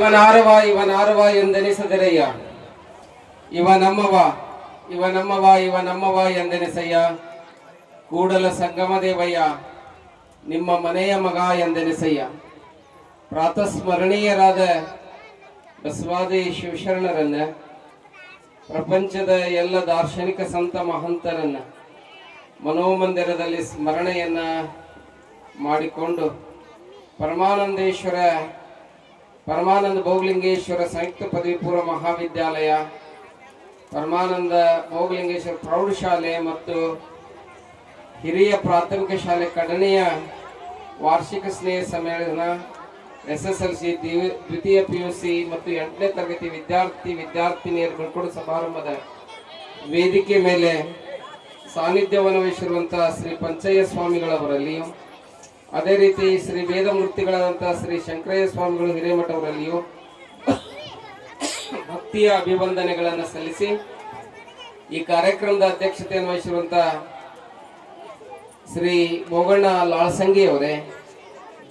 ಇವನಾರವ ಎಂದೆನಿಸದಿರಯ್ಯ. ಇವನಮ್ಮವ ಎಂದೆನಿಸಯ್ಯ. ಕೂಡಲ ಸಂಗಮ ದೇವಯ್ಯ ನಿಮ್ಮ ಮನೆಯ ಮಗ ಎಂದೆನಿಸಯ್ಯ. ಪ್ರಾತಸ್ಮರಣೀಯರಾದ ಬಸವಾದಿ ಶಿವಶರಣರನ್ನ, ಪ್ರಪಂಚದ ಎಲ್ಲ ದಾರ್ಶನಿಕ ಸಂತ ಮಹಂತರನ್ನ ಮನೋಮಂದಿರದಲ್ಲಿ ಸ್ಮರಣೆಯನ್ನ ಮಾಡಿಕೊಂಡು ಪರಮಾನಂದ ಬಹುಲಿಂಗೇಶ್ವರ ಸಂಯುಕ್ತ ಪದವಿ ಪೂರ್ವ ಮಹಾವಿದ್ಯಾಲಯ, ಪರಮಾನಂದ ಬಹುಲಿಂಗೇಶ್ವರ ಪ್ರೌಢಶಾಲೆ ಮತ್ತು ಹಿರಿಯ ಪ್ರಾಥಮಿಕ ಶಾಲೆ ಕಡನೆಯ ವಾರ್ಷಿಕ ಸ್ನೇಹ ಸಮ್ಮೇಳನ, SSLC ದ್ವಿತೀಯ PUC ಮತ್ತು 8ನೇ ತರಗತಿ ವಿದ್ಯಾರ್ಥಿನಿಯರ ಬೀಳ್ಕೊಡು ಸಮಾರಂಭದ ವೇದಿಕೆ ಮೇಲೆ ಸಾನ್ನಿಧ್ಯವನ್ನು ವಹಿಸಿರುವಂತಹ ಶ್ರೀ ಪಂಚಯ್ಯ ಸ್ವಾಮಿಗಳವರಲ್ಲಿಯೂ, ಅದೇ ರೀತಿ ಶ್ರೀ ವೇದಮೂರ್ತಿಗಳಾದಂತಹ ಶ್ರೀ ಶಂಕರಯ್ಯ ಸ್ವಾಮಿಗಳು ಹಿರೇಮಠವರಲ್ಲಿಯೂ ಭಕ್ತಿಯ ಅಭಿವಂದನೆಗಳನ್ನು ಸಲ್ಲಿಸಿ, ಈ ಕಾರ್ಯಕ್ರಮದ ಅಧ್ಯಕ್ಷತೆಯನ್ನು ವಹಿಸಿರುವಂತಹ ಶ್ರೀ ಬೋಗಣ್ಣ ಲಾಳಸಂಗಿಯವರೇ,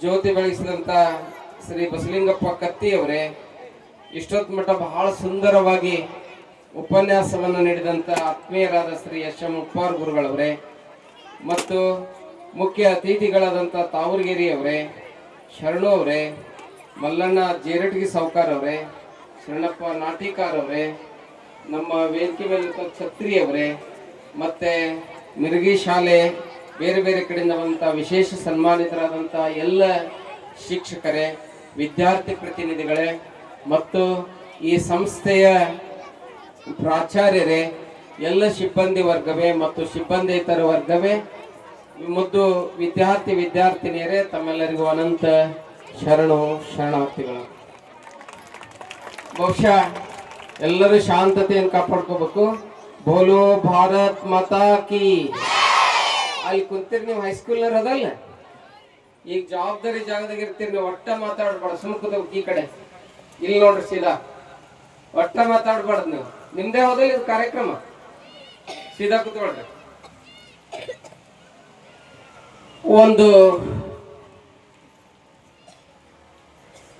ಜ್ಯೋತಿ ಬೆಳಗಿಸಿದಂಥ ಶ್ರೀ ಬಸಲಿಂಗಪ್ಪ ಕತ್ತಿಯವರೇ, ಇಷ್ಟೊತ್ತು ಮಟ್ಟ ಬಹಳ ಸುಂದರವಾಗಿ ಉಪನ್ಯಾಸವನ್ನು ನೀಡಿದಂಥ ಆತ್ಮೀಯರಾದ ಶ್ರೀ SM ಉಪ್ಪಾರ್ ಗುರುಗಳವರೇ, ಮತ್ತು ಮುಖ್ಯ ಅತಿಥಿಗಳಾದಂಥ ತಾವೂರ್ಗೇರಿಯವರೇ, ಶರಣು ಅವರೇ, ಮಲ್ಲಣ್ಣ ಜೇರಟಗಿ ಸಾವ್ಕಾರ್ ಅವರೇ, ಶರಣಪ್ಪ ನಾಟಿಕಾರ್ ಅವರೇ, ನಮ್ಮ ವೇದಿಕೆ ಮೇಲೆ ಛತ್ರಿಯವರೇ, ಮತ್ತು ಮಿರ್ಗಿ ಶಾಲೆ ಬೇರೆ ಬೇರೆ ಕಡೆಯಿಂದ ಬಂದಂಥ ವಿಶೇಷ ಸನ್ಮಾನಿತರಾದಂಥ ಎಲ್ಲ ಶಿಕ್ಷಕರೇ, ವಿದ್ಯಾರ್ಥಿ ಪ್ರತಿನಿಧಿಗಳೇ ಮತ್ತು ಈ ಸಂಸ್ಥೆಯ ಪ್ರಾಚಾರ್ಯರೇ, ಎಲ್ಲ ಸಿಬ್ಬಂದಿ ವರ್ಗವೇ ಮತ್ತು ಸಿಬ್ಬಂದಿತರ ವರ್ಗವೇ, ಮುದ್ದು ವಿದ್ಯಾರ್ಥಿನಿಯರೇ, ತಮ್ಮೆಲ್ಲರಿಗೂ ಅನಂತ ಶರಣಾರ್ಥಿಗಳು. ಬಹುಶಃ ಎಲ್ಲರೂ ಶಾಂತತೆಯನ್ನು ಕಾಪಾಡ್ಕೋಬೇಕು. ಬೋಲೋ ಭಾರತ್ ಮಾತಾ ಕಿ. ಅಲ್ಲಿ ಕುಂತೀರಿ ನೀವು ಹೈಸ್ಕೂಲ್ನರ್ ಅದಲ್ಲ, ಈಗ ಜವಾಬ್ದಾರಿ ಜಾಗದಾಗ ಇರ್ತೀರಿ, ನೀವು ಒಟ್ಟ ಮಾತಾಡ್ಬಾರ್ದು, ಸುಮ್ಕುದ ಈ ಕಡೆ ಇಲ್ಲಿ ನೋಡ್ರಿ, ಸೀದಾ ಒಟ್ಟ ಮಾತಾಡ್ಬಾರ್ದು. ನೀವು ನಿಮ್ದೇ ಹೋದಲ್ಲಿ ಇದು ಕಾರ್ಯಕ್ರಮ, ಸೀದಾ ಕೂತ್ಕೊಳ್ರಿ. ಒಂದು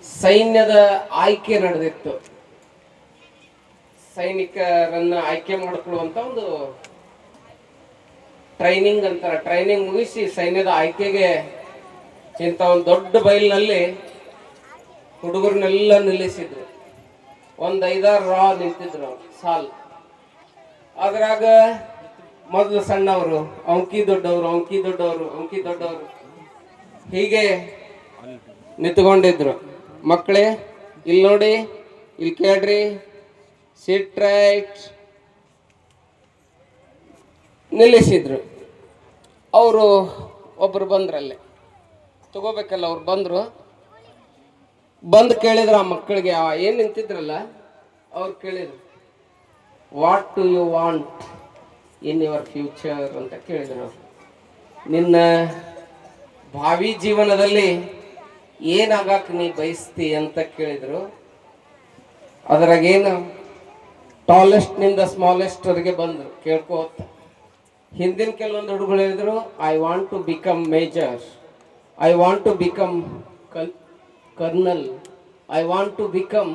ಸೈನ್ಯದ ಆಯ್ಕೆ ನಡೆದಿತ್ತು. ಸೈನಿಕರನ್ನ ಆಯ್ಕೆ ಮಾಡಿಕೊಳ್ಳುವಂತ ಒಂದು ಟ್ರೈನಿಂಗ್ ಅಂತಾರೆ. ಟ್ರೈನಿಂಗ್ ಮುಗಿಸಿ ಸೈನ್ಯದ ಆಯ್ಕೆಗೆ ಇಂಥ ಒಂದು ದೊಡ್ಡ ಬಯಲಿನಲ್ಲಿ ಹುಡುಗರನ್ನೆಲ್ಲ ನಿಲ್ಲಿಸಿದ್ರು. ಒಂದು 5-6 ನಿಂತಿದ್ರು ಅವ್ರು ಸಾಲ್. ಅದ್ರಾಗ ಮೊದಲು ಸಣ್ಣವರು, ಅಂಕಿ ದೊಡ್ಡವರು ಹೀಗೆ ನಿಂತ್ಕೊಂಡಿದ್ರು. ಮಕ್ಕಳೇ ಇಲ್ಲಿ ನೋಡಿ, ಇಲ್ಲಿ ಕೇಳ್ರಿ, ಸಿಟ್ ರೈಟ್ ನಿಲ್ಲಿಸಿದ್ರು. ಅವರು ಒಬ್ರು ಬಂದ್ರಲ್ಲೇ ತಗೋಬೇಕಲ್ಲ, ಅವ್ರು ಬಂದು ಕೇಳಿದ್ರು ಆ ಮಕ್ಕಳಿಗೆ, ಏನು ನಿಂತಿದ್ರಲ್ಲ ಅವ್ರು ಕೇಳಿದ್ರು, what do you want in your future ಅಂತ ಕೇಳಿದ್ರು. ನಿನ್ನ ಭಾವಿ ಜೀವನದಲ್ಲಿ ಏನಾಗಕ್ಕೆ ನೀ ಬಯಸ್ತಿ ಅಂತ ಕೇಳಿದ್ರು. ಅದ್ರಾಗೇನು ಟಾಲೆಸ್ಟ್ನಿಂದ ಸ್ಮಾಲೆಸ್ಟ್ವರೆಗೆ ಬಂದರು ಕೇಳ್ಕೋತ. ಹಿಂದಿನ ಕೆಲವೊಂದು ಹುಡುಗರು ಹೇಳಿದ್ರು, I want to become major, I want to become colonel, I want to become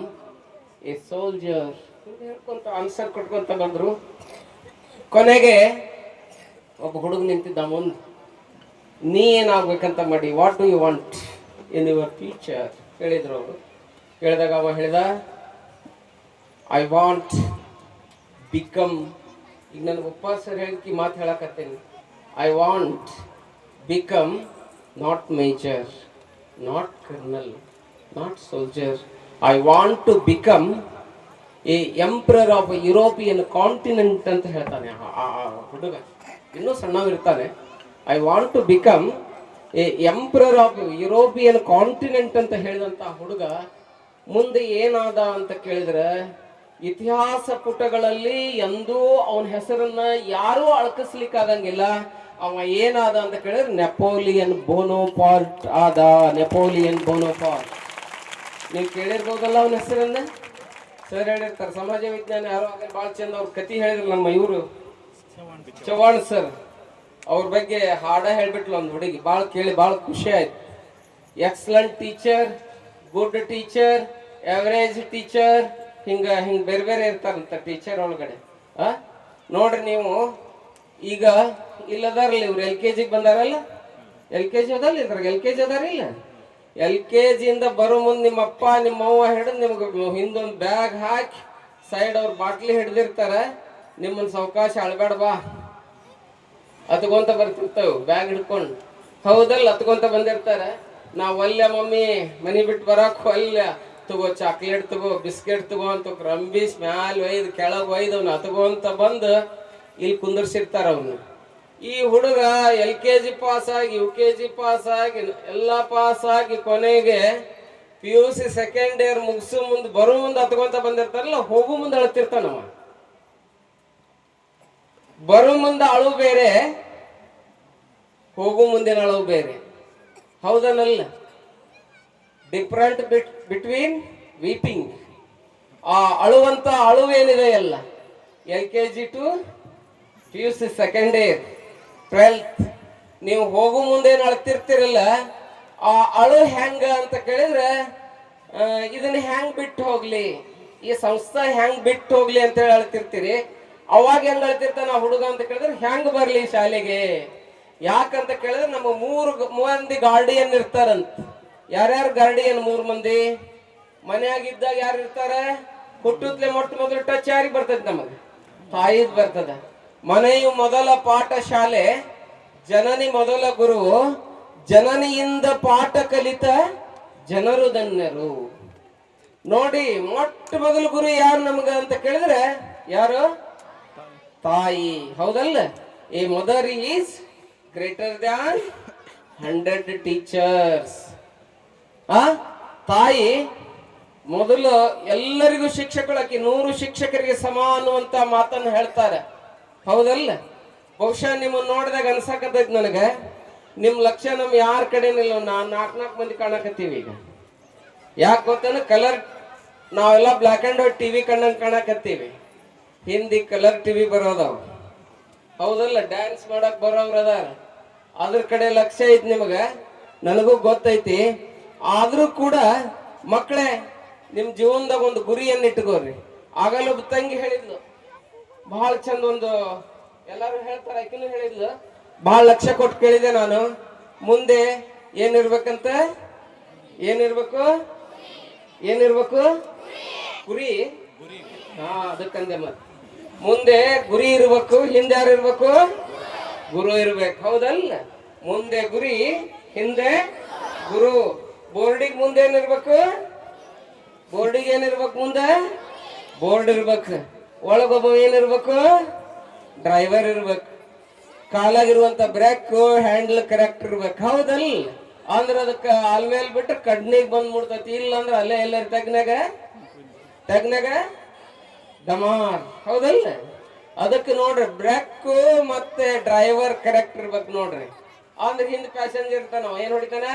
a soldier ಹೇಳ್ಕೊಂತ ಆನ್ಸರ್ ಕೊಟ್ಕೊಂತ ಬಂದರು. ಕೊನೆಗೆ ಒಬ್ಬ ಹುಡುಗ ನಿಂತಿದ್ದ ಮುಂದೆ, ನೀ ಏನಾಗ್ಬೇಕಂತ ಮಾಡಿ, what do you want in your future ಹೇಳಿದ್ರು ಅವರು. ಹೇಳಿದಾಗ ಅವ ಹೇಳಿದ, ಐ ವಾಂಟ್ ಬಿಕಮ್, ಈಗ ನನಗೆ ಉಪವಾಸರು ಹೇಳಿಕೆ ಮಾತು ಹೇಳಕತ್ತೇನೆ, I want become not major, not colonel, not soldier, I want to become a emperor of European continent ಅಂತ ಹೇಳ್ತಾನೆ ಆ ಹುಡುಗ. ಇನ್ನೂ ಸಣ್ಣವಿರ್ತಾನೆ. I want to become a emperor of European continent ಅಂತ ಹೇಳಿದಂತ ಹುಡುಗ ಮುಂದೆ ಏನಾದ ಅಂತ ಕೇಳಿದ್ರೆ, ಇತಿಹಾಸ ಪುಟಗಳಲ್ಲಿ ಎಂದೂ ಅವನ ಹೆಸರನ್ನ ಯಾರೂ ಅಳಕಿಸ್ಲಿಕ್ಕಾಗಂಗಿಲ್ಲ. ಅವ ಏನಾದ ಅಂತ ಕೇಳಿದ್ರೆ ನೆಪೋಲಿಯನ್ ಬೋನೋಪಾರ್ಟ್ ಆದ. ನೆಪೋಲಿಯನ್ ಬೋನೋಪಾರ್ಟ್ ನೀವು ಕೇಳಿರ್ಬೋದಲ್ಲ ಅವನ ಹೆಸರನ್ನ. ಸರ್ ಹೇಳಿರ್ತಾರೆ, ಸಮಾಜ ವಿಜ್ಞಾನ ಯಾರೋ ಆಗ ಭಾಳ ಚಂದ ಅವ್ರ ಕತಿ ಹೇಳಿದ್ರು. ನಮ್ಮ ಇವರು ಚವಾಣ್ ಸರ್ ಅವ್ರ ಬಗ್ಗೆ ಹಾಡ ಹೇಳ್ಬಿಟ್ಲು ಒಂದು ಹುಡುಗಿ. ಭಾಳ ಕೇಳಿ ಭಾಳ ಖುಷಿ ಆಯ್ತು. Excellent teacher, good teacher, average teacher, ಹಿಂಗ ಬೇರೆ ಬೇರೆ ಇರ್ತಾರಂತ ಟೀಚರ್ ಒಳಗಡೆ. ನೋಡ್ರಿ ನೀವು ಈಗ ಇಲ್ಲದಾರಲ್ಲ ಇವ್ರು LKG ಬಂದಾರಲ್ಲ, LKG ಅದಲ್ಲ ಇದ್ರಾಗ, LKG ಅದಾರ ಇಲ್ಲ, LKG ಇಂದ ಬರೋ ಮುಂದೆ ನಿಮ್ಮಪ್ಪ ನಿಮ್ಮವ್ವ ಹಿಡಿದು ನಿಮ್ಗೆ ಹಿಂದೊಂದು ಬ್ಯಾಗ್ ಹಾಕಿ ಸೈಡ್ ಅವ್ರ ಬಾಟ್ಲಿ ಹಿಡ್ದಿರ್ತಾರ. ನಿಮ್ಮನ್ನ ಸಾವಕಾಶ ಅಳ್ಬೇಡ ಬಾ ಅತ್ಕೊಂತ ಬರ್ತಿರ್ತೇವೆ ಬ್ಯಾಗ್ ಹಿಡ್ಕೊಂಡು. ಹೌದಲ್ಲ, ಅತ್ಕೊಂತ ಬಂದಿರ್ತಾರ. ನಾವು ಒಲ್ಲೆ ಮಮ್ಮಿ ಮನಿ ಬಿಟ್ಟು ಬರಕ್ ಒಲ್ಲೆ, ತಗೋ ಚಾಕ್ಲೇಟ್ ತಗೋ, ಬಿಸ್ಕೆಟ್ ತಗೋ ಅಂತ ರಂಬೀಸ್ ಮ್ಯಾಲ ಒಯ್ದು ಕೆಳಗೆ ಒಯ್ದು ಅವ್ನು ಅತ್ಕೊಂತ ಬಂದು ಇಲ್ಲಿ ಕುಂದರ್ಸಿರ್ತಾರ ಅವನು. ಈ ಹುಡುಗ LKG ಪಾಸ್ ಆಗಿ UKG ಪಾಸ್ ಆಗಿ ಎಲ್ಲ ಪಾಸ್ ಆಗಿ ಕೊನೆಗೆ PUC ಸೆಕೆಂಡ್ ಇಯರ್ ಮುಗಿಸೋ ಮುಂದೆ ಬರೋ ಮುಂದೆ ಹತ್ಕೊಂತ ಬಂದಿರ್ತಾರಲ್ಲ, ಹೋಗೋ ಮುಂದೆ ಅಳ್ತಿರ್ತಾನವ. ಬರೋ ಮುಂದೆ ಅಳು ಬೇರೆ, ಹೋಗೋ ಮುಂದಿನ ಅಳು ಬೇರೆ. ಹೌದನಲ್ಲ? Different between weeping. ಆ ಅಳುವಂತ ಅಳುವೇನಿದೆ ಅಲ್ಲ, LKG to PUC second year 12th, ನೀವು ಹೋಗೋ ಮುಂದೇನು ಅಳ್ತಿರ್ತಿರಲ್ಲ, ಆ ಅಳು ಹೆಂಗ ಅಂತ ಕೇಳಿದ್ರೆ, ಇದನ್ನ ಹೆಂಗ್ ಬಿಟ್ಟು ಹೋಗ್ಲಿ, ಈ ಸಂಸ್ಥೆ ಹೆಂಗ್ ಬಿಟ್ಟು ಹೋಗ್ಲಿ ಅಂತ ಹೇಳಿ ಅಳ್ತಿರ್ತೀರಿ. ಅವಾಗ ಹೆಂಗ್ ಅಳ್ತಿರ್ತಾನ ಹುಡುಗ ಅಂತ ಕೇಳಿದ್ರೆ, ಹೆಂಗ್ ಬರ್ಲಿ ಶಾಲೆಗೆ? ಯಾಕಂತ ಕೇಳಿದ್ರೆ ನಮ್ಮ ಮೂರು ಮಂದಿ ಗಾರ್ಡಿಯನ್ ಇರ್ತಾರಂತ. ಯಾರ್ಯಾರು ಗಾರ್ಡಿಯನ್? 3 ಮಂದಿ. ಮನೆಯಾಗಿದ್ದಾಗ ಯಾರು ಇರ್ತಾರೆ? ಹುಟ್ಟುತ್ತಲೇ ಮೊಟ್ಟ ಮೊದಲು ಟಚ್ ಯಾರಿಗೆ ಬರ್ತದೆ? ನಮಗೆ ತಾಯಿದ್ ಬರ್ತದ. ಮನೆಯು ಮೊದಲ ಪಾಠ ಶಾಲೆ, ಜನನಿ ಮೊದಲ ಗುರು, ಜನನಿಯಿಂದ ಪಾಠ ಕಲಿತ ಜನರು ಧನ್ಯರು. ನೋಡಿ, ಮೊಟ್ಟ ಮೊದಲು ಗುರು ಯಾರು ನಮಗ ಅಂತ ಕೇಳಿದ್ರೆ ಯಾರು? ತಾಯಿ. ಹೌದಲ್ಲ? A mother is greater than 100 teachers. ತಾಯಿ ಮೊದಲು ಎಲ್ಲರಿಗೂ ಶಿಕ್ಷಕಳಾಕಿ, 100 ಶಿಕ್ಷಕರಿಗೆ ಸಮ ಅನ್ನುವಂತ ಮಾತನ್ನು ಹೇಳ್ತಾರೆ. ಹೌದಲ್ಲ? ಬಹುಶಃ ನಿಮ್ಮನ್ನ ನೋಡಿದಾಗ ಅನ್ಸಕತ್ತೈತಿ ನನಗೆ, ನಿಮ್ ಲಕ್ಷ್ಯ ನಮ್ ಯಾರ ಕಡೆನಿಲ್ಲ. ನಾನ್ 4 ಮಂದಿ ಕಾಣಕತ್ತೀವಿ ಈಗ. ಯಾಕೆ ಗೊತ್ತೇನ? ಕಲರ್, ನಾವೆಲ್ಲ ಬ್ಲಾಕ್ ಅಂಡ್ ವೈಟ್ TV ಕಣ್ಣಂಗ್ ಕಾಣಕತ್ತೀವಿ. ಹಿಂದಿ ಕಲರ್ TV ಬರೋದವ್. ಹೌದಲ್ಲ? ಡ್ಯಾನ್ಸ್ ಮಾಡಕ್ ಬರೋವ್ರ ಅದಾರ. ಅದ್ರ ಕಡೆ ಲಕ್ಷ್ಯ ಐತಿ ನಿಮಗ, ನನಗೂ ಗೊತ್ತೈತಿ. ಆದ್ರೂ ಕೂಡ ಮಕ್ಕಳೇ, ನಿಮ್ ಜೀವನದಾಗ ಒಂದು ಗುರಿಯನ್ನು ಇಟ್ಕೋರಿ. ಆಗಲ್ಲ ಒಬ್ಬ ತಂಗಿ ಹೇಳಿದ್ಲು, ಬಹಳ ಚಂದ, ಒಂದು ಎಲ್ಲಾರು ಹೇಳ್ತಾರ, ಆಕಿನೂ ಹೇಳಿದ್ಲು. ಬಹಳ ಲಕ್ಷ್ಯ ಕೊಟ್ಟು ಕೇಳಿದೆ ನಾನು, ಮುಂದೆ ಏನಿರ್ಬೇಕಂತ? ಏನಿರ್ಬೇಕು? ಗುರಿ. ಅದಕ್ಕಂದೆ ಮತ್ ಮುಂದೆ ಗುರಿ ಇರ್ಬೇಕು, ಹಿಂದೆ ಯಾರು ಇರ್ಬೇಕು? ಗುರು ಇರ್ಬೇಕು. ಹೌದಲ್ಲ? ಮುಂದೆ ಗುರಿ, ಹಿಂದೆ ಗುರು. ಬೋರ್ಡಿಗೆ ಮುಂದೆ ಏನಿರ್ಬೇಕು? ಬೋರ್ಡಿಗೆ ಏನಿರ್ಬೇಕು? ಮುಂದೆ ಬೋರ್ಡ್ ಇರ್ಬೇಕು. ಒಳಗೊಬ್ಬ ಏನಿರ್ಬೇಕು? ಡ್ರೈವರ್ ಇರ್ಬೇಕು. ಕಾಲಾಗಿರುವಂತ ಬ್ರೇಕ್ ಹ್ಯಾಂಡಲ್ ಕರೆಕ್ಟ್ ಇರ್ಬೇಕು. ಹೌದಲ್ಲ? ಅಂದ್ರೆ ಅದಕ್ಕೆ ಆಲ್ಮೇಲ್ ಬಿಟ್ಟು ಕಡ್ನಿಗೆ ಬಂದ್ಬಿಡ್ತೈತಿ. ಇಲ್ಲ ಅಂದ್ರೆ ಅಲ್ಲೇ ಎಲ್ಲರ ತೆಗ್ನಾಗ ಡಮಾರ್. ಹೌದಲ್ಲ? ಅದಕ್ಕೆ ನೋಡ್ರಿ, ಬ್ರೇಕ್ ಮತ್ತೆ ಡ್ರೈವರ್ ಕರೆಕ್ಟ್ ಇರ್ಬೇಕು ನೋಡ್ರಿ. ಅಂದ್ರೆ ಹಿಂದ್ ಪ್ಯಾಸೆಂಜರ್ ಇರ್ತಾನ, ಏನ್ ಹೊಡಿತಾನ?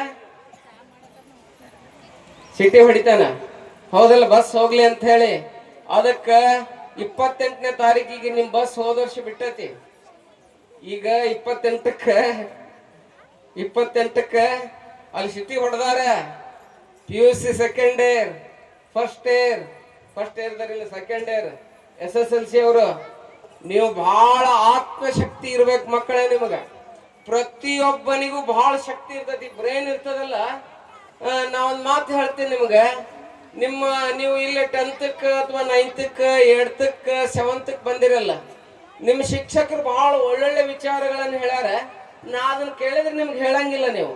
ಸಿಟಿ ಹೊಡಿತಾನ. ಹೌದಲ್ಲ? ಬಸ್ ಹೋಗ್ಲಿ ಅಂತ ಹೇಳಿ. ಅದಕ್ಕ 28ನೇ ತಾರೀಕಿಗೆ ನಿಮ್ ಬಸ್ ಹೋದ ವರ್ಷ ಬಿಟ್ಟೈತಿ. ಈಗ 28ಕ್ಕೆ ಅಲ್ಲಿ ಸಿಟಿ ಹೊಡೆದಾರ. PUC ಸೆಕೆಂಡ್ ಇಯರ್, ಫಸ್ಟ್ ಇಯರ್ದಾರಿಲ್ಲ, ಸೆಕೆಂಡ್ ಇಯರ್ SSLC ಅವರು. ನೀವು ಬಹಳ ಆತ್ಮಶಕ್ತಿ ಇರ್ಬೇಕು ಮಕ್ಕಳೇ. ನಿಮಗ ಪ್ರತಿಯೊಬ್ಬನಿಗೂ ಬಹಳ ಶಕ್ತಿ ಇರ್ತೈತಿ, ಬ್ರೈನ್ ಇರ್ತದಲ್ಲ. ನಾವೊಂದು ಮಾತು ಹೇಳ್ತೀನಿ ನಿಮ್ಗೆ, ನೀವು ಇಲ್ಲಿ 10th ಅಥವಾ 9th 8th 7th ಬಂದಿರಲ್ಲ, ನಿಮ್ಮ ಶಿಕ್ಷಕರು ಬಹಳ ಒಳ್ಳೊಳ್ಳೆ ವಿಚಾರಗಳನ್ನು ಹೇಳ್ಯಾರ. ನಾ ಅದನ್ನ ಕೇಳಿದ್ರೆ ನಿಮ್ಗೆ ಹೇಳಂಗಿಲ್ಲ, ನೀವು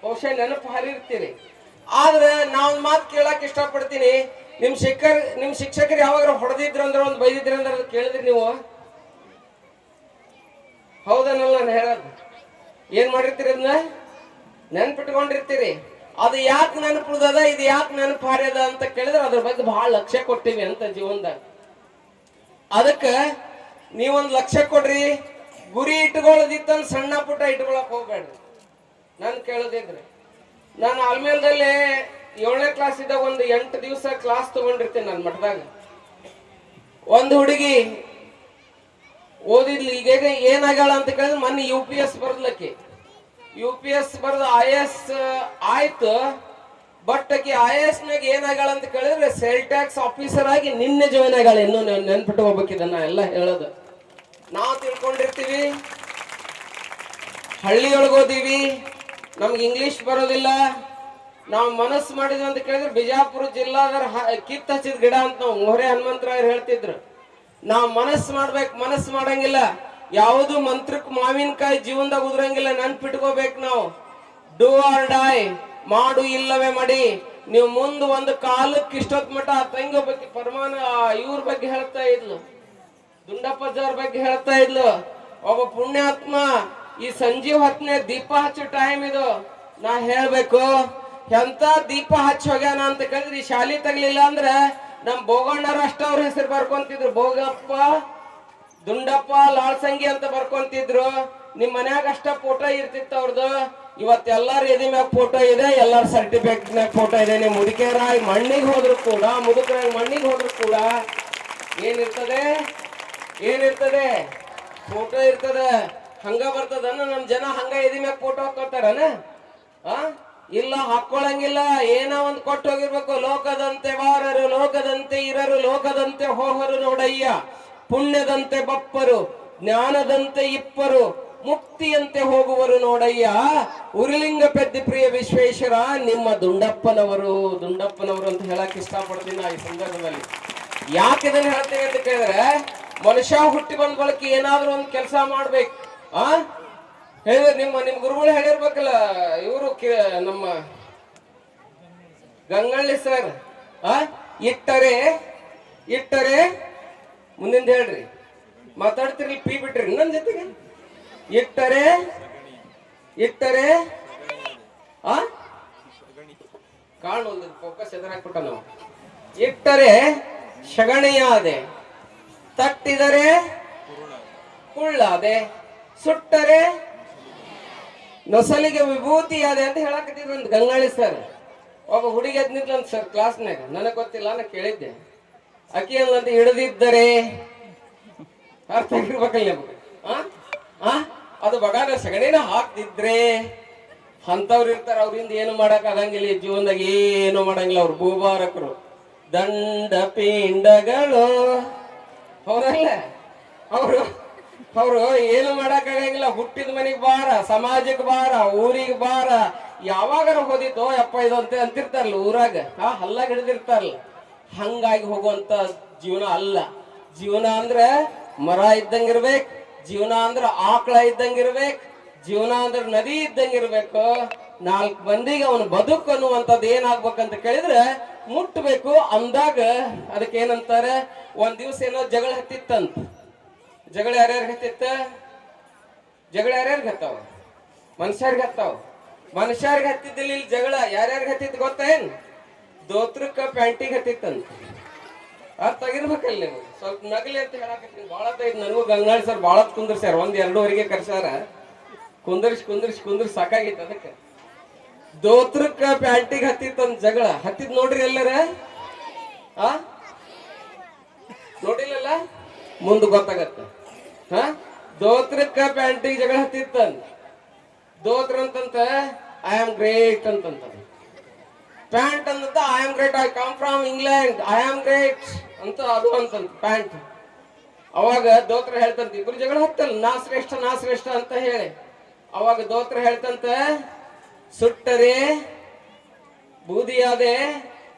ಬಹುಶಃ ನೆನಪು ಹರಿರ್ತೀರಿ. ಆದ್ರೆ ನಾವೊಂದು ಮಾತು ಕೇಳಕ್ ಇಷ್ಟಪಡ್ತೀನಿ. ನಿಮ್ ಶಿಕ್ಷಕರು ಯಾವಾಗ ಹೊಡೆದಿದ್ರು ಅಂದ್ರೆ, ಒಂದು ಬೈದಿದ್ರು ಅಂದ್ರೆ ಅದು ಕೇಳಿದ್ರಿ ನೀವು? ಹೌದನ್ನಲ್ಲ ನಾನು ಹೇಳೋದು? ಏನ್ ಮಾಡಿರ್ತೀರಿ? ಅದನ್ನ ನೆನ್ಪಿಟ್ಕೊಂಡಿರ್ತೀರಿ. ಅದು ಯಾಕೆ ನೆನಪುಳ್ದದ, ಇದು ಯಾಕೆ ನೆನಪು ಹಾರ್ಯದ ಅಂತ ಕೇಳಿದ್ರೆ ಅದ್ರ ಬಗ್ಗೆ ಬಹಳ ಲಕ್ಷ್ಯ ಕೊಟ್ಟಿವಿ ಅಂತ ಜೀವನದಾಗ. ಅದಕ್ಕೆ ನೀವೊಂದು ಲಕ್ಷ್ಯ ಕೊಡ್ರಿ. ಗುರಿ ಇಟ್ಕೊಳ್ಳೋದಿತ್ತಂದ್ ಸಣ್ಣ ಪುಟ್ಟ ಇಟ್ಕೊಳಕ್ ಹೋಗ್ಬೇಡ್ರಿ. ನಾನು ಕೇಳೋದಿದ್ರೆ, ನಾನು ಆಲ್ಮೇಲ್ದಲ್ಲಿ 7ನೇ ಕ್ಲಾಸ್ ಇದ್ದಾಗ ಒಂದು 8 ದಿವಸ ಕ್ಲಾಸ್ ತಗೊಂಡಿರ್ತೀನಿ ನನ್ನ ಮಠದಾಗ. ಒಂದು ಹುಡುಗಿ ಓದಿದ್ಲಿ, ಈಗ ಏನಾಗ್ಯಾಳ ಅಂತ ಕೇಳಿದ್ರೆ, ಮೊನ್ನೆ UPS ಬರ್ದ್ಲಕ್ಕೆ. UPS ಬರ್ದು IAS ಆಯ್ತು. ಬಟ್ ಆಕಿ IAS ನಾಗ ಏನಾಗಳ ಅಂತ ಕೇಳಿದ್ರೆ ಸೇಲ್ ಟ್ಯಾಕ್ಸ್ ಆಫೀಸರ್ ಆಗಿ ನಿನ್ನೆ ಜಾಯ್ನ್ ಆಗಳ. ಇನ್ನು ನೆನ್ಪಿಟ್ಟು ಹೋಗ್ಬೇಕಿದನ್ನ ಎಲ್ಲ ಹೇಳೋದು. ನಾವು ತಿಳ್ಕೊಂಡಿರ್ತೀವಿ ಹಳ್ಳಿಯೊಳಗೆ ಓದೀವಿ, ನಮ್ಗೆ ಇಂಗ್ಲಿಷ್ ಬರೋದಿಲ್ಲ, ನಾವು ಮನಸ್ಸು ಮಾಡಿದ್ವಿ ಅಂತ ಕೇಳಿದ್ರೆ ಬಿಜಾಪುರ ಜಿಲ್ಲಾದ ಕಿತ್ತ ಹಚ್ಚಿದ ಗಿಡ ಅಂತ ನಾವು ಮೊಹರೆ ಹನುಮಂತರಾಯರು ಹೇಳ್ತಿದ್ರು. ನಾವು ಮನಸ್ಸು ಮಾಡ್ಬೇಕು, ಮನಸ್ಸು ಮಾಡಂಗಿಲ್ಲ. ಯಾವುದು ಮಂತ್ರಕ್ಕೆ ಮಾವಿನಕಾಯಿ ಜೀವನದಾಗ ಉದ್ರಂಗಿಲ್ಲ, ನೆನ್ಪಿಟ್ಕೋಬೇಕು ನಾವು. ಡೂ ಆರ್ ಡೈ, ಮಾಡು ಇಲ್ಲವೇ ಮಡಿ. ನೀವು ಮುಂದೆ ಒಂದು ಕಾಲಕ್ಕೆ ಇಷ್ಟೊತ್ ಮಠ ತಂಗಿ ಬಗ್ಗೆ ಪರಮಾನ ಇವ್ರ ಬಗ್ಗೆ ಹೇಳ್ತಾ ಇದ್ಲು, ದುಂಡಪ್ಪಜ್ಜವ್ರ ಬಗ್ಗೆ ಹೇಳ್ತಾ ಇದ್ಲು. ಒಬ್ಬ ಪುಣ್ಯಾತ್ಮ ಈ ಸಂಜೀವ್ ಹೊತ್ನೆ ದೀಪ ಹಚ್ಚೋ ಟೈಮ್ ಇದು. ನಾ ಹೇಳ್ಬೇಕು ಎಂತ ದೀಪ ಹಚ್ಚಿ ಹೋಗ್ಯಾನ ಅಂತ ಕೇಳಿದ್ರೆ, ಈ ಶಾಲಿ ತಗಲಿಲ್ಲ ಅಂದ್ರೆ ನಮ್ ಬೋಗಣ್ಣವ್ರ ಅಷ್ಟ ಅವ್ರ ಹೆಸರು ಬರ್ಕೊಂತಿದ್ರು. ಭೋಗಪ್ಪ, ದುಂಡಪ್ಪ, ಲಾಳ್ಸಂಗಿ ಅಂತ ಬರ್ಕೊಂತಿದ್ರು. ನಿಮ್ ಮನ್ಯಾಗ ಅಷ್ಟ ಫೋಟೋ ಇರ್ತಿತ್ತು ಅವ್ರದ್ದು. ಇವತ್ತೆಲ್ಲಾರ ಎದಿ ಮ್ಯಾಗ ಫೋಟೋ ಇದೆ, ಎಲ್ಲಾರ ಸರ್ಟಿಫಿಕೇಟ್ ಮ್ಯಾಗ ಫೋಟೋ ಇದೆ. ನೀವು ಮುದುಕರಾಗಿ ಮಣ್ಣಿಗೆ ಹೋದ್ರು ಕೂಡ, ಮುದುಕರಾಗಿ ಮಣ್ಣಿಗೆ ಹೋದ್ರು ಕೂಡ ಏನಿರ್ತದೆ, ಏನಿರ್ತದೆ? ಫೋಟೋ ಇರ್ತದೆ. ಹಂಗ ಬರ್ತದನ್ನ ನಮ್ ಜನ ಹಂಗ ಎದಿ ಮ್ಯಾಗ ಫೋಟೋ ಹಾಕೋತಾರನ? ಇಲ್ಲ, ಹಾಕೊಳಂಗಿಲ್ಲ. ಏನೋ ಒಂದ್ ಕೊಟ್ಟು ಹೋಗಿರ್ಬೇಕು. ಲೋಕದಂತೆ ವಾರರು, ಲೋಕದಂತೆ ಇರರು, ಲೋಕದಂತೆ ಹೋಹರು ನೋಡಯ್ಯ. ಪುಣ್ಯದಂತೆ ಬಪ್ಪರು, ಜ್ಞಾನದಂತೆ ಇಪ್ಪರು, ಮುಕ್ತಿಯಂತೆ ಹೋಗುವರು ನೋಡಯ್ಯ. ಉರುಲಿಂಗ ಪೆದ್ದಿ ಪ್ರಿಯ ವಿಶ್ವೇಶ್ವರ ನಿಮ್ಮ ದುಂಡಪ್ಪನವರು. ದುಂಡಪ್ಪನವರು ಅಂತ ಹೇಳಕ್ ಇಷ್ಟಪಡ್ತೀನಿ ಈ ಸಂದರ್ಭದಲ್ಲಿ. ಯಾಕೆ ಇದನ್ನ ಹೇಳ್ತೇವೆ ಅಂತ ಕೇಳಿದ್ರೆ, ಮನುಷ್ಯ ಹುಟ್ಟಿ ಬಂದ ಬಳಕ ಏನಾದ್ರೂ ಒಂದು ಕೆಲಸ ಮಾಡ್ಬೇಕು. ಹೇಳಿದ್ರೆ ನಿಮ್ ಗುರುಗಳು ಹೇಳಿರ್ಬೇಕಲ್ಲ, ಇವರು ನಮ್ಮ ಗಂಗಳ್ಳಿ ಸರ್. ಇಟ್ಟರೆ ಇಟ್ಟರೆ ಮುಂದಿಂದ ಹೇಳ್ರಿ, ಮಾತಾಡ್ತಿರ್ಲಿ, ಪಿ ಬಿಟ್ರಿ ನನ್ ಜೊತೆಗೆ. ಇಟ್ಟರೆ ಇಟ್ಟರೆ ಕಾಣುವುದು, ಫೋಕಸ್ ಎದುರಾಕ್ಬಿಟ್ಟ ನಾವು. ಇಟ್ಟರೆ ಶಗಣಿಯಾದೆ, ತಟ್ಟಿದರೆ ಕುಳ್ಳಾದೆ, ಸುಟ್ಟರೆ ನೊಸಲಿಗೆ ವಿಭೂತಿಯಾದೆ ಅಂತ ಹೇಳಕತ್ತಿದ್ರು ಒಂದು ಗಂಗಾಳಿ ಸರ್. ಒಬ್ಬ ಹುಡುಗಿ ಎದ್ ನಿಂತ್ಲಂತ ಸರ್ ಕ್ಲಾಸ್ನಾಗ, ನನಗ್ ಗೊತ್ತಿಲ್ಲ, ನಾ ಕೇಳಿದ್ದೆ. ಅಕ್ಕಿ ಅಂತ ಹಿಡಿದಿದ್ದರೆ ಅರ್ಥ ಆಗಿರ್ಬೇಕಲ್ಲ ನಿಮ್ಗೆ. ಅದು ಬಗಾನ ಸಗಣಿನ ಹಾಕ್ತಿದ್ರೆ ಅಂತವ್ರು ಇರ್ತಾರ, ಅವ್ರಿಂದ ಏನು ಮಾಡಕ್ ಆಗಂಗಿಲ್ಲ. ಈ ಜೀವನದಾಗ ಏನು ಮಾಡಂಗಿಲ್ಲ. ಅವ್ರು ಭೂಭಾರಕರು, ದಂಡ ಪಿಂಡಗಳು. ಅವರಲ್ಲ ಅವರು ಏನು ಮಾಡಕ್ ಆಗಂಗಿಲ್ಲ. ಹುಟ್ಟಿದ ಮನೆಗ್ ಭಾರ, ಸಮಾಜಕ್ಕೆ ಭಾರ, ಊರಿಗೆ ಭಾರ. ಯಾವಾಗಾರ ಹೋದಿತ್ತೋ ಯಪ್ಪ ಇದು ಅಂತ ಅಂತಿರ್ತಾರಲ್ಲ ಊರಾಗ, ಹಲ್ಲಾಗ ಹಿಡಿದಿರ್ತಾರಲ್ಲ. ಹಂಗಾಗಿ ಹೋಗುವಂತ ಜೀವನ ಅಲ್ಲ. ಜೀವನ ಅಂದ್ರೆ ಮರ ಇದ್ದಂಗಿರ್ಬೇಕು, ಜೀವನ ಅಂದ್ರೆ ಆಕಳ ಇದ್ದಂಗಿರ್ಬೇಕು, ಜೀವನ ಅಂದ್ರೆ ನದಿ ಇದ್ದಂಗಿರ್ಬೇಕು. 4 ಮಂದಿಗೆ ಅವನು ಬದುಕು ಅನ್ನುವಂಥದ್ದು ಏನಾಗ್ಬೇಕಂತ ಕೇಳಿದ್ರೆ ಮುಟ್ಟಬೇಕು. ಅಂದಾಗ ಅದಕ್ಕೆ ಏನಂತಾರೆ, ಒಂದ್ ದಿವ್ಸ ಏನೋ ಜಗಳ ಹತ್ತಿತ್ತಂತ. ಜಗಳ ಯಾರ್ಯಾರಿಗೆ ಹತ್ತಿತ್ತ? ಜಗಳ ಯಾರ್ಯಾರಿಗೆ ಹತ್ತಾವ? ಮನುಷ್ಯರ್ಗೆ ಹತ್ತಾವ. ಮನುಷ್ಯರ್ಗೆ ಹತ್ತಿದ್ದಿಲ್ಲ ಇಲ್ಲಿ ಜಗಳ. ಯಾರ್ಯಾರಿಗೆ ಹತ್ತಿತ್ತು ಗೊತ್ತೇನ್? ದೋತ್ರಕ್ಕ ಪ್ಯಾಂಟಿಗೆ ಹತ್ತಿತ್ತಂತ. ಅದ್ ತೆಗಿರ್ಬೇಕಲ್ಲ ನೀವು. ಸ್ವಲ್ಪ ನಗಲಿ ಅಂತ ಹೇಳಕತ್ತೀನಿ. ಬಾಳ ನನಗೂ ಗಂಗಾಳಿ ಸರ್ ಬಾಳ ಕುಂದ್ರಸ್ಯಾರ. 1-2ವರೆಗೆ ಕರ್ಸಾರ. ಕುಂದ್ರಿಸಿ ಸಾಕಾಗಿತ್ತು. ಅದಕ್ಕೆ ದೋತ್ರಕ್ಕ ಪ್ಯಾಂಟಿಗೆ ಹತ್ತಿತ್ತಂತ ಜಗಳ. ಹತ್ತಿದ್ ನೋಡ್ರಿ ಎಲ್ಲರ? ನೋಡಿಲ್ಲಲ್ಲ? ಮುಂದೆ ಗೊತ್ತಾಗತ್ತ. ದೋತ್ರಕ್ಕ ಪ್ಯಾಂಟಿಗೆ ಜಗಳ ಹತ್ತಿತ್ತಂತ. ದೋತ್ರ ಅಂತಂತ ಐ ಆಮ್ ಗ್ರೇಟ್ ಅಂತಂತ. ಪ್ಯಾಂಟ್ ಅಂತ I am great, I come from England, I am great ಅಂತ ಅದು ಅಂತಂತ ಪ್ಯಾಂಟ್. ಅವಾಗ ದೋತ್ರ ಹೇಳ್ತಂತ, ಇಬ್ರು ಜಗಳ ಹತ್ತಲ್ಲ, ನಾ ಶ್ರೇಷ್ಠ ಅಂತ ಹೇಳಿ. ಅವಾಗ ದೋತ್ರ ಹೇಳ್ತಂತ, ಸುಟ್ಟರೆ ಬೂದಿಯಾದೆ,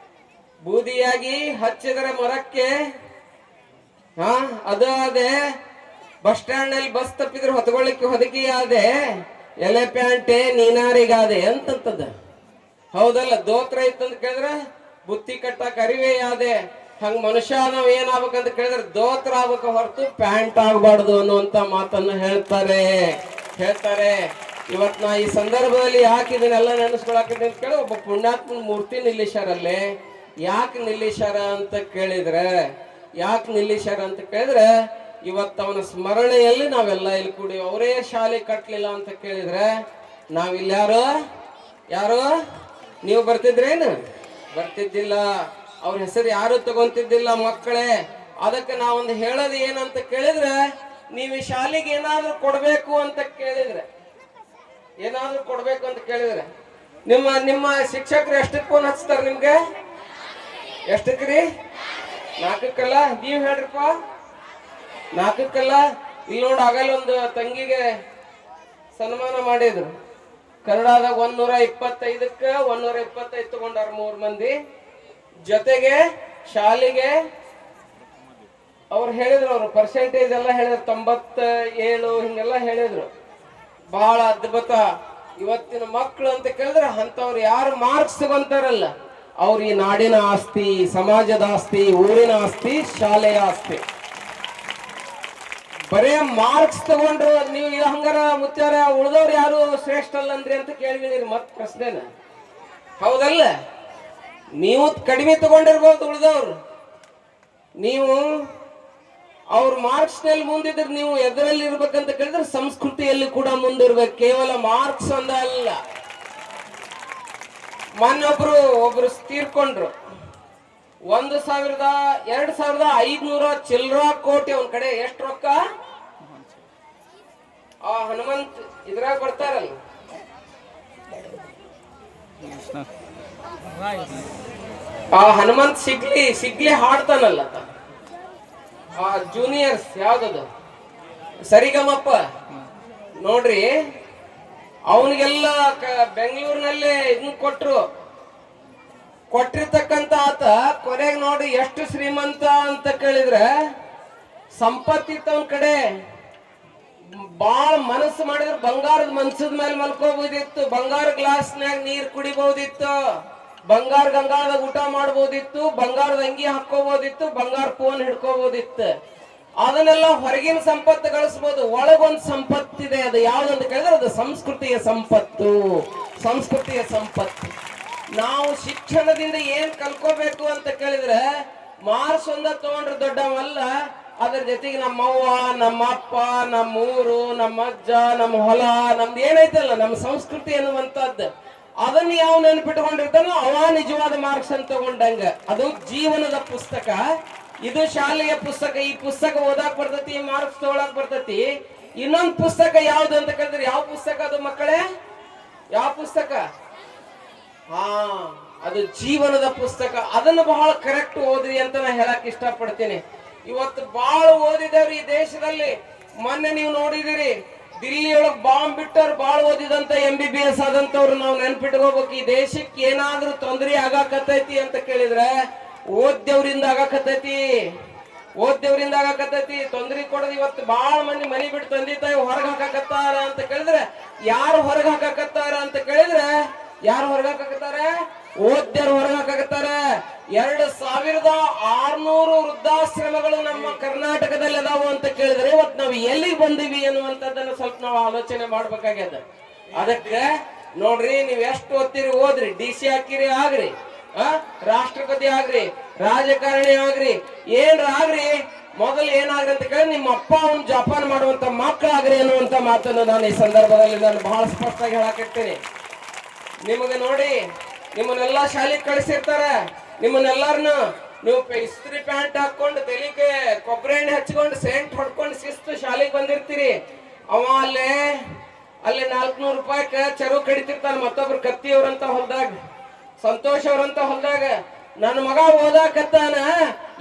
ಬೂದಿಯಾಗಿ ಹಚ್ಚಿದರೆ ಮರಕ್ಕೆ, ಅದು ಅದೇ. ಬಸ್ ಸ್ಟ್ಯಾಂಡ್ ನಲ್ಲಿ ಬಸ್ ತಪ್ಪಿದ್ರೆ ಹೊತ್ಕೊಳ್ಳಿಕ್ಕೆ ಹೊದಕಿಯಾದೆ, ಎಲೆ ಪ್ಯಾಂಟೆ ನೀನಾರಿಗಾದೆ ಅಂತಂತದ. ಹೌದಲ್ಲ? ದೋತ್ರ ಇತ್ತಂತ ಕೇಳಿದ್ರೆ ಬುತ್ತಿ ಕಟ್ಟಕ್ ಅರಿವೆ ಯಾದೆ. ಹಂಗ ಮನುಷ್ಯ ನಾವ್ ಏನಾಗ್ಬೇಕಂತ ಕೇಳಿದ್ರೆ ದೋತ್ರ ಆಗ್ಬೇಕು ಹೊರತು ಪ್ಯಾಂಟ್ ಆಗ್ಬಾರ್ದು ಅನ್ನುವಂತ ಮಾತನ್ನ ಹೇಳ್ತಾರೆ. ಇವತ್ ನಾ ಈ ಸಂದರ್ಭದಲ್ಲಿ ಯಾಕೆ ಇದನ್ನೆಲ್ಲ ನೆನೆಸ್ಕೊಳಕಿದ್ದೆ ಅಂತ ಕೇಳಿ, ಒಬ್ಬ ಪುಣ್ಯಾತ್ಮ ಮೂರ್ತಿ ನಿಲ್ಲಿಸ್ಯಾರಲ್ಲೇ. ಯಾಕೆ ನಿಲ್ಲಿಸ್ಯಾರ ಅಂತ ಕೇಳಿದ್ರೆ ಇವತ್ತು ಅವನ ಸ್ಮರಣೆಯಲ್ಲಿ ನಾವೆಲ್ಲ ಇಲ್ಲಿ ಕೂಡಿ. ಅವರೇ ಶಾಲೆ ಕಟ್ಲಿಲ್ಲ ಅಂತ ಕೇಳಿದ್ರೆ ನಾವಿಲ್ಲ ಯಾರು ನೀವು ಬರ್ತಿದ್ರೇನು? ಬರ್ತಿದ್ದಿಲ್ಲ. ಅವ್ರ ಹೆಸರು ಯಾರು ತಗೊಂತಿದ್ದಿಲ್ಲ ಮಕ್ಕಳೇ. ಅದಕ್ಕೆ ನಾವೊಂದು ಹೇಳೋದು ಏನಂತ ಕೇಳಿದ್ರೆ, ನೀವು ಈ ಶಾಲೆಗೆ ಏನಾದ್ರೂ ಕೊಡ್ಬೇಕು ಅಂತ ಕೇಳಿದ್ರೆ ನಿಮ್ಮ ನಿಮ್ಮ ಶಿಕ್ಷಕರು ಎಷ್ಟಕ್ಕೆ ಫೋನ್ ಹಚ್ತಾರ ನಿಮ್ಗೆ? ಎಷ್ಟಕ್ರಿ? 4ಕ್ಕಲ್ಲ? ನೀವ್ ಹೇಳ್ರಿಪ್ಪ. 4ಕ್ಕಲ್ಲ? ಇಲ್ಲಿ ನೋಡಿ ಆಗಲ್ಲ ಒಂದು ತಂಗಿಗೆ ಸನ್ಮಾನ ಮಾಡಿದ್ರು ಕನ್ನಡದಾಗ 125ಕ್ಕೆ 125 ತಗೊಂಡಾರ 3 ಮಂದಿ. ಜೊತೆಗೆ ಶಾಲೆಗೆ ಅವ್ರು ಹೇಳಿದ್ರು, ಅವ್ರು ಪರ್ಸೆಂಟೇಜ್ ಎಲ್ಲ ಹೇಳಿದ್ರು, 97 ಹಿಂಗೆಲ್ಲ ಹೇಳಿದ್ರು. ಬಹಳ ಅದ್ಭುತ. ಇವತ್ತಿನ ಮಕ್ಕಳು ಅಂತ ಕೇಳಿದ್ರೆ ಅಂತವ್ರು ಯಾರು ಮಾರ್ಕ್ಸ್ ತಗೊಂತಾರಲ್ಲ ಅವ್ರು ಈ ನಾಡಿನ ಆಸ್ತಿ, ಸಮಾಜದ ಆಸ್ತಿ, ಊರಿನ ಆಸ್ತಿ, ಶಾಲೆಯ ಆಸ್ತಿ. ಬರೇ ಮಾರ್ಕ್ಸ್ ತಗೊಂಡ್ರು ನೀವು ಹಂಗಾರ ಮುಚ್ಚಾರ ಉಳ್ದವ್ರು ಯಾರು ಶ್ರೇಷ್ಠ ಅಲ್ಲಂದ್ರಿ ಅಂತ ಕೇಳಿದಿರಿ ಮತ್ ಪ್ರಶ್ನೆನ. ಹೌದಲ್ಲ? ನೀವು ಕಡಿಮೆ ತಗೊಂಡಿರ್ಬೋದು ಉಳ್ದವ್ರು, ನೀವು ಅವ್ರ ಮಾರ್ಕ್ಸ್ ನಲ್ಲಿ ಮುಂದಿದ್ರೆ ನೀವು ಎದರಲ್ಲಿ ಇರ್ಬೇಕಂತ ಕೇಳಿದ್ರೆ ಸಂಸ್ಕೃತಿಯಲ್ಲಿ ಕೂಡ ಮುಂದಿರ್ಬೇಕು. ಕೇವಲ ಮಾರ್ಕ್ಸ್ ಒಂದ ಅಲ್ಲ. ಮೊನ್ನೆ ಒಬ್ರು ತೀರ್ಕೊಂಡ್ರು. 1,000-2,500 ಚಿಲ್ಡ್ರ ಕೋಟಿ ಅವನ ಕಡೆ. ಎಷ್ಟು ರೊಕ್ಕ? ಆ ಹನುಮಂತ್ ಇದ್ರಾಗ ಬರ್ತಾರಲ್ಲ, ಆ ಹನುಮಂತ್ ಸಿಗ್ಲಿ ಹಾಡ್ತಾನಲ್ಲ, ಆ ಜೂನಿಯರ್ಸ್ ಯಾವ್ದದು ಸರಿಗಮಪ್ಪ ನೋಡ್ರಿ, ಅವನಿಗೆಲ್ಲ ಬೆಂಗಳೂರಿನಲ್ಲೇ ಇದನ್ನ ಕೊಟ್ಟಿರ್ತಕ್ಕಂತ ಆತ ಕೊನೆಗೆ ನೋಡಿ ಎಷ್ಟು ಶ್ರೀಮಂತ ಅಂತ ಕೇಳಿದ್ರೆ ಸಂಪತ್ತಿತ್ತು ಅವನ ಕಡೆ. ಬಾಳ ಮನಸ್ಸು ಮಾಡಿದ್ರೆ ಬಂಗಾರದ ಮನ್ಸದ ಮೇಲೆ ಮಲ್ಕೋಬಹುದಿತ್ತು, ಬಂಗಾರ ಗ್ಲಾಸ್ನಾಗ ನೀರ್ ಕುಡಿಬಹುದಿತ್ತು, ಬಂಗಾರ ಗಂಗಾಳದಾಗ ಊಟ ಮಾಡ್ಬೋದಿತ್ತು, ಬಂಗಾರದ ಅಂಗಿ ಹಾಕೋಬಹುದಿತ್ತು, ಬಂಗಾರ ಫೋನ್ ಹಿಡ್ಕೋಬಹುದಿತ್ತು. ಅದನ್ನೆಲ್ಲ ಹೊರಗಿನ ಸಂಪತ್ತು ಗಳಿಸಬಹುದು. ಒಳಗೊಂದು ಸಂಪತ್ತಿದೆ. ಅದು ಯಾವ್ದಂತ ಕೇಳಿದ್ರೆ ಅದು ಸಂಸ್ಕೃತಿಯ ಸಂಪತ್ತು. ಸಂಸ್ಕೃತಿಯ ಸಂಪತ್ತು. ನಾವು ಶಿಕ್ಷಣದಿಂದ ಏನ್ ಕಲ್ಕೋಬೇಕು ಅಂತ ಕೇಳಿದ್ರೆ ಮಾರ್ಕ್ಸ್ ಒಂದ ತಗೊಂಡ್ರೆ ದೊಡ್ಡವಲ್ಲ, ಅದ್ರ ಜೊತೆಗೆ ನಮ್ಮವ್ವ, ನಮ್ಮಪ್ಪ, ನಮ್ಮೂರು, ನಮ್ಮ ಅಜ್ಜ, ನಮ್ಮ ಹೊಲ, ನಮ್ದು ಏನೈತಲ್ಲ ನಮ್ಮ ಸಂಸ್ಕೃತಿ ಅನ್ನುವಂಥದ್ದು, ಅದನ್ನ ಯಾವ ನೆನಪಿಟ್ಕೊಂಡಿರ್ತಾನೋ ಅವ ನಿಜವಾದ ಮಾರ್ಕ್ಸ್ ಅಂತ ತಗೊಂಡಂಗ. ಅದು ಜೀವನದ ಪುಸ್ತಕ, ಇದು ಶಾಲೆಯ ಪುಸ್ತಕ. ಈ ಪುಸ್ತಕ ಓದಾಕ್ ಬರ್ತೈತಿ, ಮಾರ್ಕ್ಸ್ ತಗೊಳಕ್ ಬರ್ತೈತಿ. ಇನ್ನೊಂದು ಪುಸ್ತಕ ಯಾವ್ದು ಅಂತ ಕೇಳಿದ್ರೆ ಯಾವ ಪುಸ್ತಕ ಅದು ಮಕ್ಕಳೇ? ಯಾವ ಪುಸ್ತಕ? ಅದು ಜೀವನದ ಪುಸ್ತಕ. ಅದನ್ನು ಬಹಳ ಕರೆಕ್ಟ್ ಓದ್ರಿ ಅಂತ ನಾ ಹೇಳಕ್ ಇಷ್ಟಪಡ್ತೀನಿ. ಇವತ್ತು ಬಹಳ ಓದಿದವ್ರು ಈ ದೇಶದಲ್ಲಿ. ಮೊನ್ನೆ ನೀವು ನೋಡಿದಿರಿ, ದಿಲ್ಲಿಯೊಳಗೆ ಬಾಂಬ್ ಬಿಟ್ಟವ್ರು ಬಹಳ ಓದಿದಂತ MBBS ಆದಂತವ್ರು ನಾವು ನೆನ್ಪಿಟ್ಕೋಬೇಕು. ಈ ದೇಶಕ್ಕೆ ಏನಾದ್ರೂ ತೊಂದರೆ ಆಗಾಕತ್ತೈತಿ ಅಂತ ಕೇಳಿದ್ರೆ ಓದ್ದವ್ರಿಂದ ಆಗಾಕತ್ತೈತಿ. ತೊಂದರೆ ಕೊಡೋದು. ಇವತ್ತು ಬಹಳ ಮಂದಿ ಮನಿ ಬಿಟ್ಟು ತಂದೆ ತಾಯಿ ಹೊರಗೆ ಹಾಕಾಕತ್ತಾರ ಅಂತ ಕೇಳಿದ್ರೆ ಯಾರು ಹೊರಗೆ ಹಾಕಾಕತ್ತಾರ ಅಂತ ಕೇಳಿದ್ರೆ ಯಾರು ಹೊರಗೆ ಹಾಕಾಕತ್ತಾರೆ? ಓದ್ಯರು ಹೊರಗೆ ಹಾಕಾಕತ್ತಾರೆ. 2,600 ವೃದ್ಧಾಶ್ರಮಗಳು ನಮ್ಮ ಕರ್ನಾಟಕದಲ್ಲಿ ಅದಾವು ಅಂತ ಕೇಳಿದ್ರೆ ಇವತ್ತು ನಾವು ಎಲ್ಲಿಗೆ ಬಂದಿವಿ ಅನ್ನುವಂಥದ್ದನ್ನ ಸ್ವಲ್ಪ ನಾವು ಆಲೋಚನೆ ಮಾಡ್ಬೇಕಾಗ್ಯದ. ಅದಕ್ಕೆ ನೋಡ್ರಿ, ನೀವ್ ಎಷ್ಟು ಓದ್ತೀರಿ ಓದ್ರಿ, DC ಹಾಕಿರಿ ಆಗ್ರಿ, ರಾಷ್ಟ್ರಪತಿ ಆಗ್ರಿ, ರಾಜಕಾರಣಿ ಆಗ್ರಿ, ಏನ್ರ ಆಗ್ರಿ, ಮೊದಲು ಏನಾಗ್ರಿ ಅಂತ ಕೇಳಿ ನಿಮ್ಮ ಅಪ್ಪ ಅವ್ನು ಜಪಾನ್ ಮಾಡುವಂತ ಮಕ್ಕಳಾಗ್ರಿ ಅನ್ನುವಂತ ಮಾತನ್ನು ನಾನು ಈ ಸಂದರ್ಭದಲ್ಲಿ ನಾನು ಬಹಳ ಸ್ಪಷ್ಟವಾಗಿ ಹೇಳಾಕಿರ್ತೀನಿ. ನಿಮಗೆ ನೋಡಿ, ನಿಮ್ಮನ್ನೆಲ್ಲ ಶಾಲೆಗೆ ಕಳಿಸಿರ್ತಾರೆ. ನಿಮ್ಮನ್ನೆಲ್ಲರನ್ನು ನೀವು ಇಸ್ತ್ರಿ ಪ್ಯಾಂಟ್ ಹಾಕೊಂಡು ತಲೆಗೆ ಕೊಬ್ಬರಿ ಎಣ್ಣೆ ಹಚ್ಕೊಂಡು ಸೆಂಟ್ ಹೊಡ್ಕೊಂಡು ಶಿಸ್ತು ಶಾಲೆಗೆ ಬಂದಿರ್ತೀರಿ. ಅವ ಅಲ್ಲೇ 400 ರೂಪಾಯಿಗೆ ಚರು ಕಡಿತಿರ್ತಾನೆ ಮತ್ತೊಬ್ರು ಕತ್ತಿಯವ್ರಂತ ಹೊಲ್ದಾಗ, ಸಂತೋಷ್ ಅವ್ರಂತ ಹೊಲ್ದಾಗ. ನನ್ನ ಮಗ ಓದಾಕತ್ತಾನ,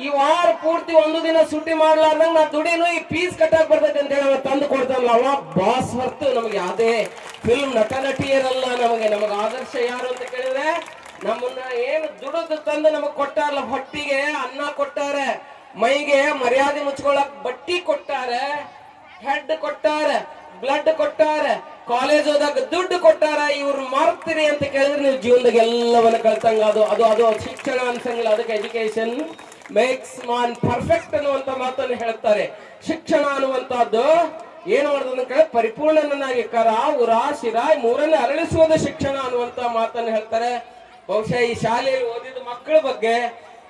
ಈ ವಾರ ಪೂರ್ತಿ ಒಂದು ದಿನ ಸುಟ್ಟಿ ಮಾಡ್ಲಾರ್ದಂಗ ನಾ ದುಡಿನು ಈ ಫೀಸ್ ಕಟ್ಟಾಕ್ ಬರ್ತೈತಿ ಅಂತ ಹೇಳಿ ತಂದು ಕೊಡ್ತಾನಲ್ಲ ಅವ ಬಾಸ್ ಹೊರ್ತು ನಮಗೆ ಯಾವುದೇ ಫಿಲ್ಮ್ ನಟ ನಟಿಯರಲ್ಲ. ನಮಗೆ ಆದರ್ಶ ಯಾರು ಅಂತ ಕೇಳಿದ್ರೆ ನಮ್ಮನ್ನ ಏನು ದುಡಿದು ತಂದು ನಮಗ್ ಕೊಟ್ಟಾರಲ್ಲ, ಹೊಟ್ಟಿಗೆ ಅನ್ನ ಕೊಟ್ಟಾರೆ, ಮೈಗೆ ಮರ್ಯಾದೆ ಮುಚ್ಕೊಳಕ್ ಬಟ್ಟಿ ಕೊಟ್ಟಾರೆ, ಹೆಡ್ ಕೊಟ್ಟಾರೆ, ಬ್ಲಡ್ ಕೊಟ್ಟಾರೆ, ಕಾಲೇಜ್ ಹೋದಾಗ ದುಡ್ಡು ಕೊಟ್ಟಾರ. ಇವ್ರು ಮಾರ್ತೀರಿ ಅಂತ ಕೇಳಿದ್ರೆ ನೀವು ಜೀವನದಾಗ ಎಲ್ಲವನ್ನ ಕಲ್ತಂಗ. ಅದು ಶಿಕ್ಷಣ ಅನ್ಸಂಗಿಲ್ಲ. ಅದಕ್ಕೆ ಎಜುಕೇಶನ್ ಮೇಕ್ಸ್ ಮ್ಯಾನ್ ಪರ್ಫೆಕ್ಟ್ ಅನ್ನುವಂತ ಮಾತನ್ನು ಹೇಳ್ತಾರೆ. ಶಿಕ್ಷಣ ಅನ್ನುವಂತಹದ್ದು ಏನ್ ಮಾಡೋದನ್ನ ಕೇಳಿ ಪರಿಪೂರ್ಣನಾಗಿ ಕರ, ಉರ, ಶಿರ ಮೂರನ್ನೇ ಅರಳಿಸುವುದು ಶಿಕ್ಷಣ ಅನ್ನುವಂತ ಮಾತನ್ನು ಹೇಳ್ತಾರೆ. ಬಹುಶಃ ಈ ಶಾಲೆಯಲ್ಲಿ ಓದಿದ ಮಕ್ಕಳ ಬಗ್ಗೆ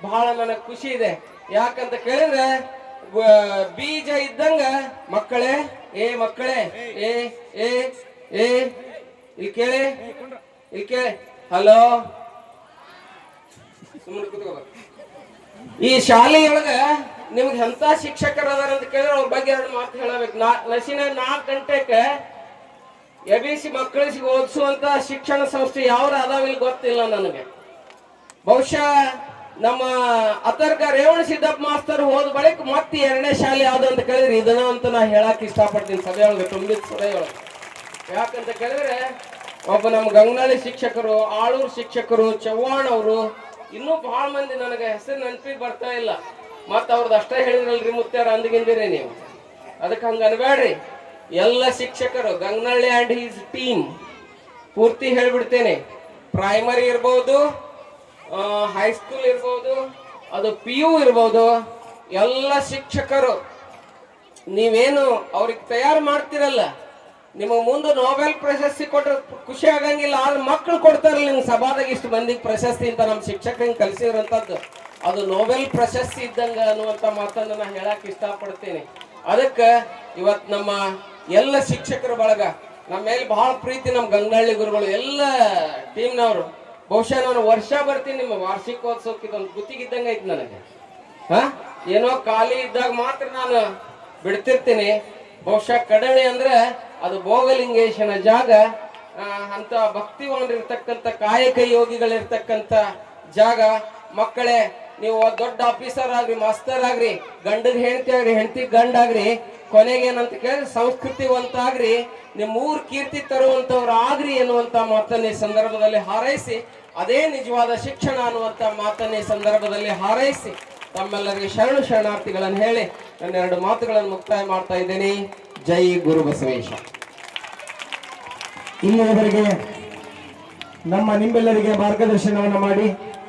ಬಹಳ ನನಗೆ ಖುಷಿ ಇದೆ. ಯಾಕಂತ ಕೇಳಿದ್ರೆ ಬೀಜ ಇದ್ದಂಗ ಮಕ್ಕಳೇ, ಮಕ್ಕಳೇ ಇಲ್ಲಿ ಕೇಳಿ, ಹಲೋ, ಸುಮ್ಮನೆ ಕೂತ್ಕೋಬೇಕು. ಈ ಶಾಲೆಯೊಳಗ ನಿಮ್ಗೆ ಎಂತ ಶಿಕ್ಷಕರು ಅದಾರ ಅಂತ ಕೇಳಿದ್ರೆ ಅವ್ರ ಬಗ್ಗೆ 2 ಮಾತು ಹೇಳಬೇಕು. 4 ಗಂಟೆಗೆ ABC ಮಕ್ಕಳಿಗೆ ಓದಿಸುವಂತ ಶಿಕ್ಷಣ ಸಂಸ್ಥೆ ಯಾವ್ದು ಅದಾವಿಲ್ಲ ಗೊತ್ತಿಲ್ಲ ನನಗೆ. ಬಹುಶಃ ನಮ್ಮ ಅಥರ್ಗ ರೇವಣ ಸಿದ್ದಪ್ಪ ಮಾಸ್ತರ್ ಹೋದ ಬಳಿಕ ಮತ್ತೆ 2ನೇ ಶಾಲೆ ಯಾವ್ದು ಅಂತ ಕೇಳಿದ್ರೆ ಇದನ್ನ ಅಂತ ನಾ ಹೇಳಕ್ ಇಷ್ಟಪಡ್ತೀನಿ ಸಭೆಯೊಳಗೆ, ತುಂಬಿದ ಸಭೆಯೊಳಗೆ. ಯಾಕಂತ ಕೇಳಿದ್ರೆ ಒಬ್ಬ ನಮ್ಮ ಗಂಗನಹಳ್ಳಿ ಶಿಕ್ಷಕರು, ಆಳೂರು ಶಿಕ್ಷಕರು, ಚವ್ಹಾಣ್ ಅವರು, ಇನ್ನೂ ಬಹಳ ಮಂದಿ ನನಗೆ ಹೆಸರು ನೆನಪಿಗೆ ಬರ್ತಾ ಇಲ್ಲ. ಮತ್ತ ಅವ್ರದ್ದು ಅಷ್ಟೇ ಹೇಳಿದ್ರಲ್ರಿ ಮುತ್ಯಾರ ಅಂದಿಗಿಂದಿರಿ ನೀವು. ಅದಕ್ಕೆ ಹಂಗ ಅನ್ಬೇಡ್ರಿ. ಎಲ್ಲ ಶಿಕ್ಷಕರು ಗಂಗನಹಳ್ಳಿ ಅಂಡ್ ಹೀಸ್ ಟೀಮ್ ಪೂರ್ತಿ ಹೇಳ್ಬಿಡ್ತೇನೆ. ಪ್ರೈಮರಿ ಇರ್ಬೋದು, ಹೈಸ್ಕೂಲ್ ಇರ್ಬೋದು, ಅದು PU ಇರ್ಬೋದು, ಎಲ್ಲ ಶಿಕ್ಷಕರು ನೀವೇನು ಅವ್ರಿಗೆ ತಯಾರು ಮಾಡ್ತಿರಲ್ಲ, ನಿಮಗೆ ಮುಂದೆ ನೋಬೆಲ್ ಪ್ರಶಸ್ತಿ ಕೊಟ್ಟರೆ ಖುಷಿ ಆಗಂಗಿಲ್ಲ. ಆದ್ರೆ ಮಕ್ಕಳು ಕೊಡ್ತಾರಲ್ಲ ನಿಮ್ಗೆ ಸಭಾದಾಗ ಇಷ್ಟು ಮಂದಿಗೆ ಪ್ರಶಸ್ತಿ ಅಂತ ನಮ್ಮ ಶಿಕ್ಷಕರಿಗೆ ಕಲಿಸಿರೋಂಥದ್ದು, ಅದು ನೋಬೆಲ್ ಪ್ರಶಸ್ತಿ ಇದ್ದಂಗ ಅನ್ನುವಂಥ ಮಾತನ್ನು ನಾನು ಹೇಳಕ್ ಇಷ್ಟಪಡ್ತೀನಿ. ಅದಕ್ಕೆ ಇವತ್ತು ನಮ್ಮ ಎಲ್ಲ ಶಿಕ್ಷಕರ ಬಳಗ ನಮ್ಮ ಮೇಲೆ ಬಹಳ ಪ್ರೀತಿ, ನಮ್ಮ ಗಂಗನಹಳ್ಳಿ ಗುರುಗಳು ಎಲ್ಲ ಟೀಮ್ನವರು. ಬಹುಶಃ ನಾನು ವರ್ಷ ಬರ್ತೀನಿ ನಿಮ್ಮ ವಾರ್ಷಿಕೋತ್ಸವಕ್ಕೆ, ಇದೊಂದು ಗುತ್ತಿಗಿದ್ದಂಗೆ ಐತಿ ನನಗೆ. ಏನೋ ಖಾಲಿ ಇದ್ದಾಗ ಮಾತ್ರ ನಾನು ಬಿಡ್ತಿರ್ತೀನಿ. ಬಹುಶಃ ಕಡಣಿ ಅಂದ್ರೆ ಅದು ಭೋಗಲಿಂಗೇಶನ ಜಾಗ. ಅಂತ ಭಕ್ತಿವಂತರಿರ್ತಕ್ಕಂಥ ಕಾಯಕ ಯೋಗಿಗಳಿರ್ತಕ್ಕಂಥ ಜಾಗ. ಮಕ್ಕಳೇ, ನೀವು ದೊಡ್ಡ ಆಫೀಸರ್ ಆಗ್ರಿ, ಮಾಸ್ತರ್ ಆಗ್ರಿ, ಗಂಡದ ಹೆಂಡತಿ ಆಗ್ರಿ, ಹೆಂಡತಿ ಗಂಡ ಆಗ್ರಿ, ಕೊನೆಗೆ ಏನಂತ ಕೇಳಿದ್ರೆ ಸಂಸ್ಕೃತಿವಂತ ಆಗ್ರಿ, ನಿಮ್ಮ ಊರ್ ಕೀರ್ತಿ ತರುವಂತವ್ರು ಆಗ್ರಿ ಎನ್ನುವಂತ ಮಾತನ್ನ ಈ ಸಂದರ್ಭದಲ್ಲಿ ಹಾರೈಸಿ, ಅದೇ ನಿಜವಾದ ಶಿಕ್ಷಣ ಅನ್ನುವಂತ ಮಾತನ್ನ ಈ ಸಂದರ್ಭದಲ್ಲಿ ಹಾರೈಸಿ ತಮ್ಮೆಲ್ಲರಿಗೆ ಶರಣು ಶರಣಾರ್ಥಿಗಳನ್ನು ಹೇಳಿ ನನ್ನ 2 ಮಾತುಗಳನ್ನು ಮುಕ್ತಾಯ ಮಾಡ್ತಾ ಇದ್ದೇನೆ. ಜೈ ಗುರು ಬಸವೇಶ. ಇಲ್ಲಿಯವರೆಗೆ ನಿಮ್ಮೆಲ್ಲರಿಗೆ ಮಾರ್ಗದರ್ಶನವನ್ನು ಮಾಡಿ